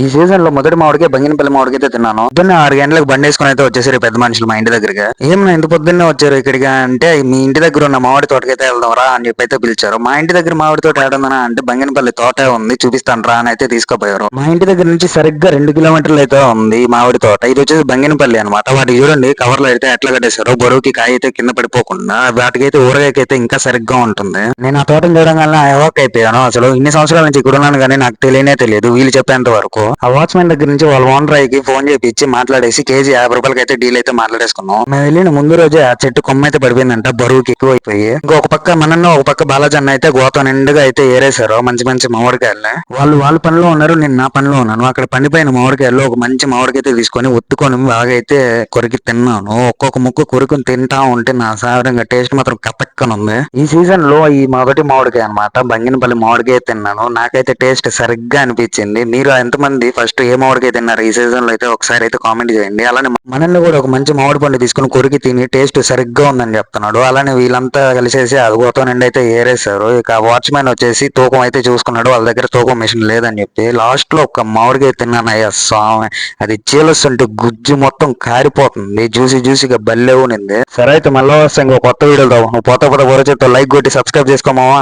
ఈ సీజన్ లో మొదటి మామిడికాయ బంగినపల్లి మామిడికాయ అయితే తిన్నాను. పొద్దున్న 6 గంటలకు బండి వేసుకుని అయితే వచ్చేసారు పెద్ద మనుషులు మా ఇంటి దగ్గరికి. ఏమన్నా ఇంత పొద్దున్నే వచ్చారు ఇక్కడికి అంటే, మీ ఇంటి దగ్గర ఉన్న మామిడి తోటకైతే వెళ్దాం రా అని చెప్పి అయితే పిలిచారు. మా ఇంటి దగ్గర మామిడి తోట ఏడుందనా అంటే బంగినపల్లి తోటే ఉంది చూపిస్తాను రా అని అయితే తీసుకుపోయారు. మా ఇంటి దగ్గర నుంచి సరిగ్గా 2 కిలోమీటర్లు అయితే ఉంది ఈ మామిడి తోట. ఇది వచ్చేసి బంగినపల్లి అనమాట. వాటికి చూడండి కవర్లు అయితే ఎట్లా కట్టేశారు, బరువుకి కాయ అయితే కింద పడిపోకుండా. వాటికైతే ఊరగాయకైతే ఇంకా సరిగ్గా ఉంటుంది. నేను ఆ తోటను చూడడం వల్ల అవాక్ అయిపోయాను. అసలు ఇన్ని సంవత్సరాల నుంచి ఇక్కడ ఉన్నాను కానీ నాకు తెలియనే తెలియదు వీళ్ళు చెప్పేంత వరకు. ఆ వాచ్మెన్ దగ్గర నుంచి వాళ్ళ ఓనర్ అయ్యకి ఫోన్ చేపించి మాట్లాడేసి కేజీ 50 రూపాయలకి అయితే డీల్ అయితే మాట్లాడేసుకున్నాం. మేము వెళ్ళిన ముందు రోజే ఆ చెట్టు కొమ్మ అయితే పడిపోయిందంట, బరువుకి ఎక్కువ అయిపోయి. ఇంకొక పక్క మనన్న ఒక పక్క బాలాజన్న అయితే గోతం నిండుగా అయితే ఏరేశారు మంచి మంచి మామిడికాయలని. వాళ్ళ పనిలో ఉన్నారు, నేను నా పనిలో ఉన్నాను. అక్కడ పండిపోయిన మామిడికాయలు ఒక మంచి మామిడికాయ అయితే తీసుకొని ఒత్తుకొని బాగా అయితే కొరికి తిన్నాను. ఒక్కొక్క ముక్క కొరుకుని తింటా ఉంటే నా సాధారణంగా టేస్ట్ మాత్రం కపక్కన ఉంది. ఈ సీజన్ లో ఈ మొదటి మామిడికాయ అనమాట, బంగినపల్లి మామిడికాయ తిన్నాను. నాకైతే టేస్ట్ సరిగ్గా అనిపించింది. మీరు ఎంతమంది ఫస్ట్ ఏ మామిడికాయ తిన్నారు ఈ సీజన్ లో అయితే ఒకసారి అయితే కామెంట్ చేయండి. అలానే మనల్ని కూడా ఒక మంచి మామిడి పండు తీసుకుని కొరికి తిని టేస్ట్ సరిగ్గా ఉందని చెప్తున్నాడు. అలానే వీళ్ళంతా కలిసేసి అదిగోతో నుండి అయితే ఏరేశారు. ఇక వాచ్మెన్ వచ్చేసి తూకం అయితే చూసుకున్నాడు, వాళ్ళ దగ్గర తూకం మిషన్ లేదని చెప్పి. లాస్ట్ లో ఒక మామిడికాయ తిన్నాను, అయ్యా స్వామి, అది చీలస్తుంటే గుజ్జు మొత్తం కారిపోతుంది, జ్యూసీగా బల్లే ఉనింది. సరే అయితే మళ్ళీ వస్తే ఇంకో కొత్త వీడియోతో నువ్వు పోతా పోతా లైక్ కొట్టి సబ్స్క్రైబ్ చేసుకోమావా.